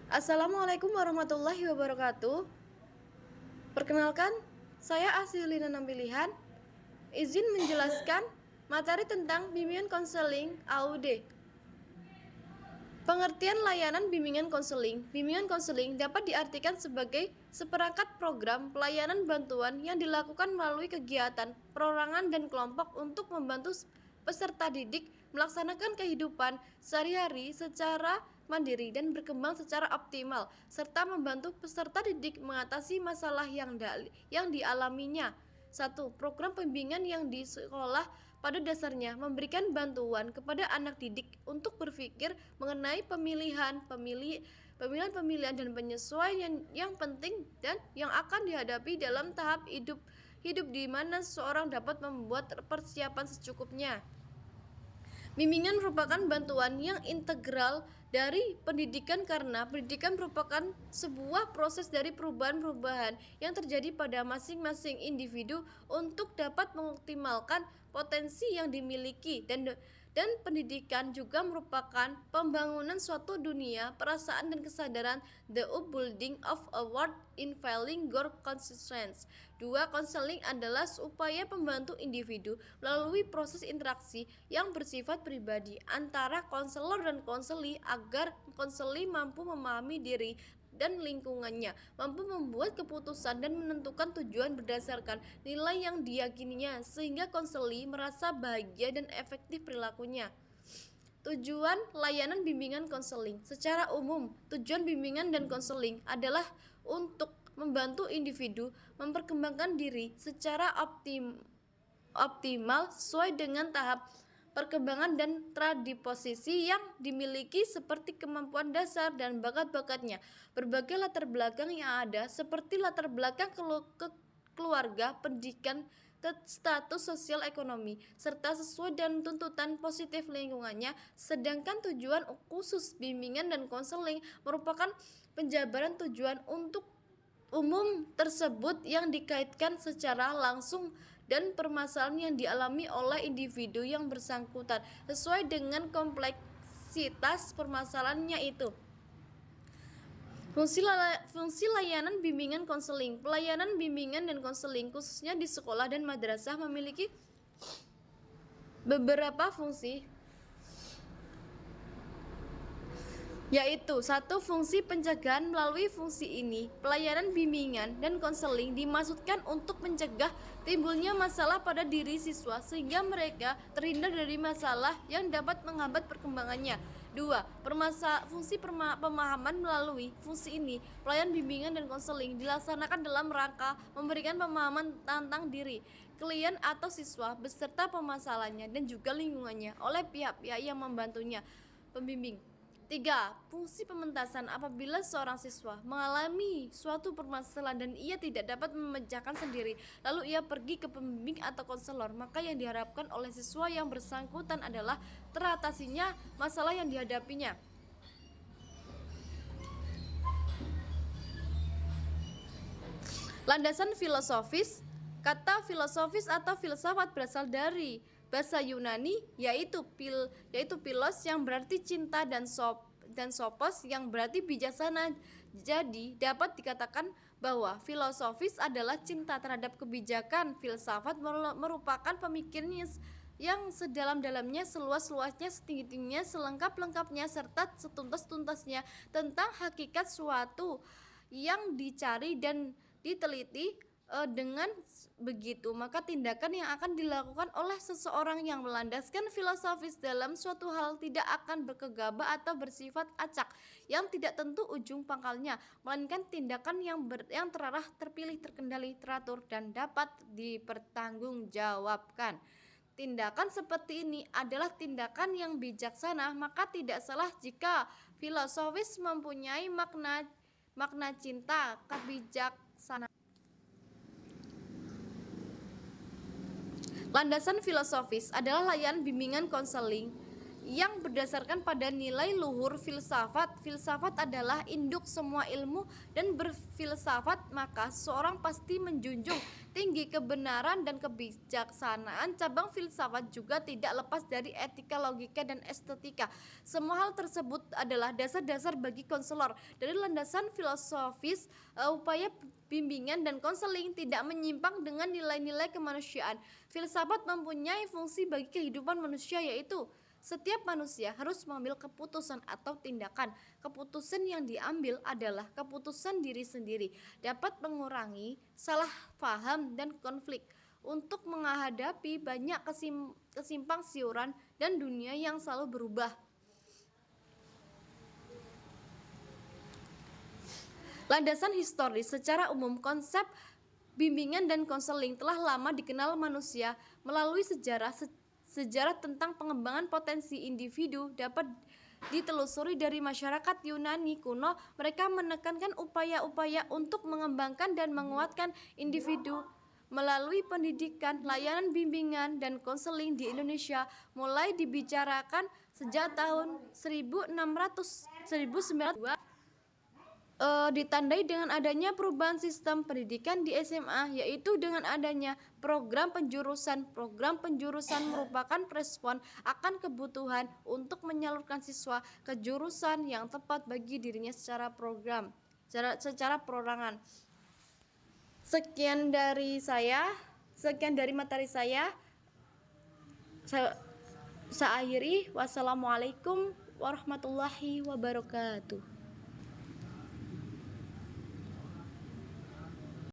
Assalamualaikum warahmatullahi wabarakatuh. Perkenalkan, saya Asilina Nampilihan. Izin menjelaskan materi tentang bimbingan konseling AUD. Pengertian layanan bimbingan konseling. Bimbingan konseling dapat diartikan sebagai seperangkat program pelayanan bantuan yang dilakukan melalui kegiatan, perorangan, dan kelompok untuk membantu peserta didik melaksanakan kehidupan sehari-hari secara mandiri dan berkembang secara optimal, serta membantu peserta didik mengatasi masalah yang dialaminya. 1. Program pembimbingan yang di sekolah pada dasarnya memberikan bantuan kepada anak didik untuk berpikir mengenai pemilihan dan penyesuaian yang penting dan yang akan dihadapi dalam tahap hidup di mana seseorang dapat membuat persiapan secukupnya. Bimbingan merupakan bantuan yang integral dari pendidikan karena pendidikan merupakan sebuah proses dari perubahan-perubahan yang terjadi pada masing-masing individu untuk dapat mengoptimalkan potensi yang dimiliki dan pendidikan juga merupakan pembangunan suatu dunia perasaan dan kesadaran, the upbuilding of a world involving your consciousness. 2. Konseling adalah upaya pembantu individu melalui proses interaksi yang bersifat pribadi antara konselor dan konseli agar konseli mampu memahami diri dan lingkungannya, mampu membuat keputusan dan menentukan tujuan berdasarkan nilai yang diyakininya, sehingga konseli merasa bahagia dan efektif perilakunya. Tujuan layanan bimbingan konseling. Secara umum, tujuan bimbingan dan konseling adalah untuk membantu individu memperkembangkan diri secara optimal sesuai dengan tahap perkembangan dan tradiposisi yang dimiliki seperti kemampuan dasar dan bakat-bakatnya. Berbagai latar belakang yang ada seperti latar belakang keluarga, pendidikan, status sosial ekonomi, serta sesuai dengan tuntutan positif lingkungannya. Sedangkan tujuan khusus bimbingan dan konseling merupakan penjabaran tujuan untuk umum tersebut yang dikaitkan secara langsung dan permasalahan yang dialami oleh individu yang bersangkutan sesuai dengan kompleksitas permasalahannya itu. Fungsi layanan bimbingan konseling. Pelayanan bimbingan dan konseling khususnya di sekolah dan madrasah memiliki beberapa fungsi, yaitu 1. Fungsi pencegahan. Melalui fungsi ini, pelayanan bimbingan dan konseling dimaksudkan untuk mencegah timbulnya masalah pada diri siswa sehingga mereka terhindar dari masalah yang dapat menghambat perkembangannya. 2. Fungsi pemahaman. Melalui fungsi ini, pelayanan bimbingan dan konseling dilaksanakan dalam rangka memberikan pemahaman tentang diri klien atau siswa beserta permasalahannya dan juga lingkungannya oleh pihak-pihak yang membantunya, pembimbing. 3. Fungsi pementasan. Apabila seorang siswa mengalami suatu permasalahan dan ia tidak dapat memecahkan sendiri, lalu ia pergi ke pembimbing atau konselor, maka yang diharapkan oleh siswa yang bersangkutan adalah teratasinya masalah yang dihadapinya. Landasan filosofis. Kata filosofis atau filsafat berasal dari bahasa Yunani, yaitu philos yang berarti cinta dan sophos yang berarti bijaksana. Jadi dapat dikatakan bahwa filosofis adalah cinta terhadap kebijakan. Filsafat merupakan pemikiran yang sedalam-dalamnya, seluas-luasnya, setinggi-tingginya, selengkap-lengkapnya, serta setuntas-tuntasnya tentang hakikat suatu yang dicari dan diteliti. Dengan begitu, maka tindakan yang akan dilakukan oleh seseorang yang melandaskan filosofis dalam suatu hal tidak akan bergegabah atau bersifat acak yang tidak tentu ujung pangkalnya, melainkan tindakan yang terarah, terpilih, terkendali, teratur, dan dapat dipertanggungjawabkan. Tindakan seperti ini adalah tindakan yang bijaksana, maka tidak salah jika filosofis mempunyai makna cinta, kebijaksanaan. Landasan filosofis adalah layanan bimbingan konseling yang berdasarkan pada nilai luhur filsafat. Filsafat adalah induk semua ilmu, dan berfilsafat maka seorang pasti menjunjung tinggi kebenaran dan kebijaksanaan. Cabang filsafat juga tidak lepas dari etika, logika, dan estetika. Semua hal tersebut adalah dasar-dasar bagi konselor. Dari landasan filosofis, upaya bimbingan dan konseling tidak menyimpang dengan nilai-nilai kemanusiaan. Filsafat mempunyai fungsi bagi kehidupan manusia, yaitu setiap manusia harus mengambil keputusan atau tindakan. Keputusan yang diambil adalah keputusan diri sendiri, dapat mengurangi salah paham dan konflik untuk menghadapi banyak kesimpang siuran dan dunia yang selalu berubah. Landasan historis. Secara umum, konsep bimbingan dan konseling telah lama dikenal manusia. Melalui sejarah tentang pengembangan potensi individu dapat ditelusuri dari masyarakat Yunani kuno. Mereka menekankan upaya-upaya untuk mengembangkan dan menguatkan individu melalui pendidikan. Layanan bimbingan dan konseling di Indonesia mulai dibicarakan sejak tahun 1902. Ditandai dengan adanya perubahan sistem pendidikan di SMA, yaitu dengan adanya program penjurusan. Program penjurusan merupakan respon akan kebutuhan untuk menyalurkan siswa ke jurusan yang tepat bagi dirinya secara perorangan. Sekian dari materi saya akhiri. Wassalamualaikum warahmatullahi wabarakatuh.